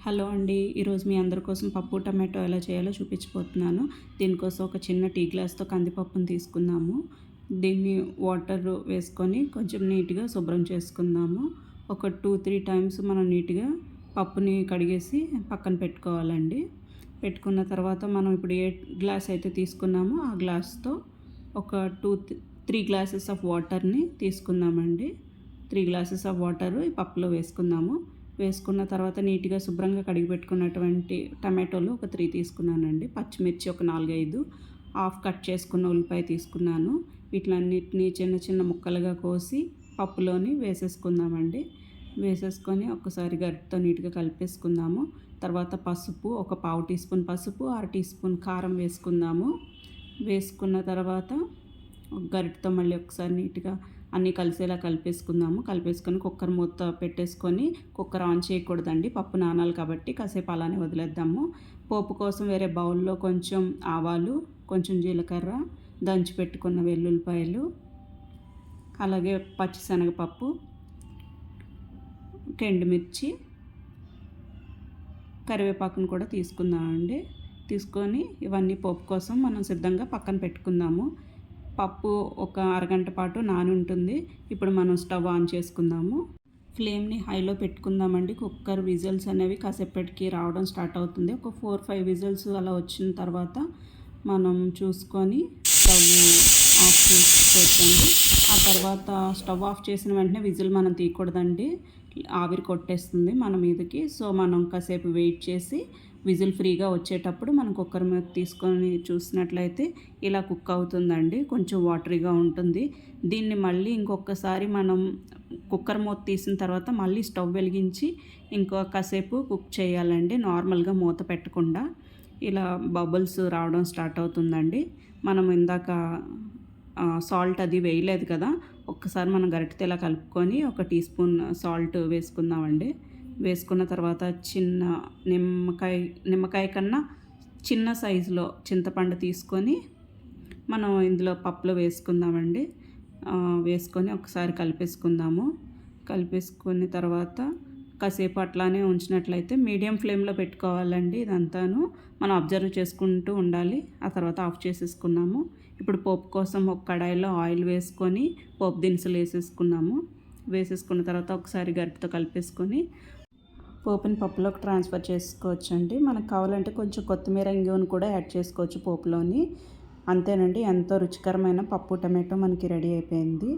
Hello అండి. ఈరోజు మీ అందరి కోసం పప్పు టమాటో ఎలా చేయాలో చూపించబోతున్నాను. దీనికోసం ఒక చిన్న టీ గ్లాస్‌తో కందిపప్పును తీసుకుందాము. దీన్ని వాటర్ వేసుకొని కొంచెం నీట్‌గా శుభ్రం చేసుకుందాము. ఒక 2, 3 టైమ్స్ మనం నీట్‌గా పప్పుని కడిగేసి పక్కన పెట్టుకోవాలండి. పెట్టుకున్న తర్వాత మనం ఇప్పుడు ఏ గ్లాస్ అయితే తీసుకున్నామో ఆ గ్లాస్‌తో ఒక 3 గ్లాసెస్ ఆఫ్ వాటర్‌ని తీసుకుందామండి. 3 గ్లాసెస్ ఆఫ్ వాటర్ ఈ పప్పులో వేసుకుందాము. వేసుకున్న తర్వాత నీట్‌గా శుభ్రంగా కడిగి పెట్టుకున్నటువంటి టమాటోలు ఒక 3 తీసుకున్నానండి. పచ్చిమిర్చి ఒక 4, 5, హాఫ్ కట్ చేసుకున్న ఉల్లిపాయ తీసుకున్నాను. వీటిలన్నిటిని చిన్న చిన్న ముక్కలుగా కోసి పప్పులోని వేసేసుకుందామండి. వేసేసుకొని ఒక్కసారి గరిటెతో నీట్‌గా కలిపేసుకుందాము. తర్వాత పసుపు ఒక పావు టీ స్పూన్ పసుపు, అర టీ స్పూన్ కారం వేసుకుందాము. వేసుకున్న తర్వాత గరిటెతో మళ్ళీ ఒకసారి నీట్‌గా అన్నీ కలిసేలా కలిపేసుకుందాము. కలిపేసుకొని కుక్కర్ మూత పెట్టేసుకొని కుక్కర్ ఆన్ చేయకూడదండి, పప్పు నానాలి కాబట్టి కాసేపు అలానే వదిలేద్దాము. పోపు కోసం వేరే బౌల్లో కొంచెం ఆవాలు, కొంచెం జీలకర్ర, దంచి పెట్టుకున్న వెల్లుల్లిపాయలు, అలాగే పచ్చిశనగపప్పు, ఎండుమిర్చి, కరివేపాకును కూడా తీసుకుందామండి. తీసుకొని ఇవన్నీ పోపు కోసం మనం సిద్ధంగా పక్కన పెట్టుకుందాము. పప్పు ఒక అరగంట పాటు నాని ఉంటుంది. ఇప్పుడు మనం స్టవ్ ఆన్ చేసుకుందాము. ఫ్లేమ్ని హైలో పెట్టుకుందామండి. కుక్కర్ విజిల్స్ అనేవి కాసేపటికి రావడం స్టార్ట్ అవుతుంది. ఒక 4, 5 విజిల్స్ అలా వచ్చిన తర్వాత మనం చూసుకొని స్టవ్ ఆఫ్ చేసుకోవచ్చండి. ఆ తర్వాత స్టవ్ ఆఫ్ చేసిన వెంటనే విజిల్ మనం తీయకూడదండి, ఆవిరి కొట్టేస్తుంది మన మీదకి. సో మనం కాసేపు వెయిట్ చేసి విజిల్ ఫ్రీగా వచ్చేటప్పుడు మనం కుక్కర్ మీద తీసుకొని చూసినట్లయితే ఇలా కుక్ అవుతుందండి. కొంచెం వాటరీగా ఉంటుంది. దీన్ని మళ్ళీ ఇంకొకసారి మనం కుక్కర్ మూత తీసిన తర్వాత మళ్ళీ స్టవ్ వెలిగించి ఇంకో కాసేపు కుక్ చేయాలండి, నార్మల్గా మూత పెట్టకుండా. ఇలా బబుల్స్ రావడం స్టార్ట్ అవుతుందండి. మనం ఇందాక సాల్ట్ అది వేయలేదు కదా, ఒక్కసారి మనం గరిటెతో ఇలా కలుపుకొని ఒక టీ స్పూన్ సాల్ట్ వేసుకుందామండి. వేసుకున్న తర్వాత చిన్న నిమ్మకాయ కన్నా చిన్న సైజులో చింతపండు తీసుకొని మనం ఇందులో పప్పులో వేసుకుందామండి. వేసుకొని ఒకసారి కలిపేసుకుందాము. కలిపేసుకున్న తర్వాత కాసేపు అట్లానే ఉంచినట్లయితే మీడియం ఫ్లేమ్లో పెట్టుకోవాలండి. ఇదంతాను మనం అబ్జర్వ్ చేసుకుంటూ ఉండాలి. ఆ తర్వాత ఆఫ్ చేసేసుకున్నాము. ఇప్పుడు పోపు కోసం ఒక కడాయిలో ఆయిల్ వేసుకొని పోపు దినుసులు వేసేసుకున్నాము. వేసేసుకున్న తర్వాత ఒకసారి గరిటెతో కలిపేసుకొని పోపుని పప్పులోకి ట్రాన్స్ఫర్ చేసుకోవచ్చండి. మనకు కావాలంటే కొంచెం కొత్తిమీర, ఇంగువను కూడా యాడ్ చేసుకోవచ్చు పోపులోని. అంతేనండి, ఎంతో రుచికరమైన పప్పు టమాటో మనకి రెడీ అయిపోయింది.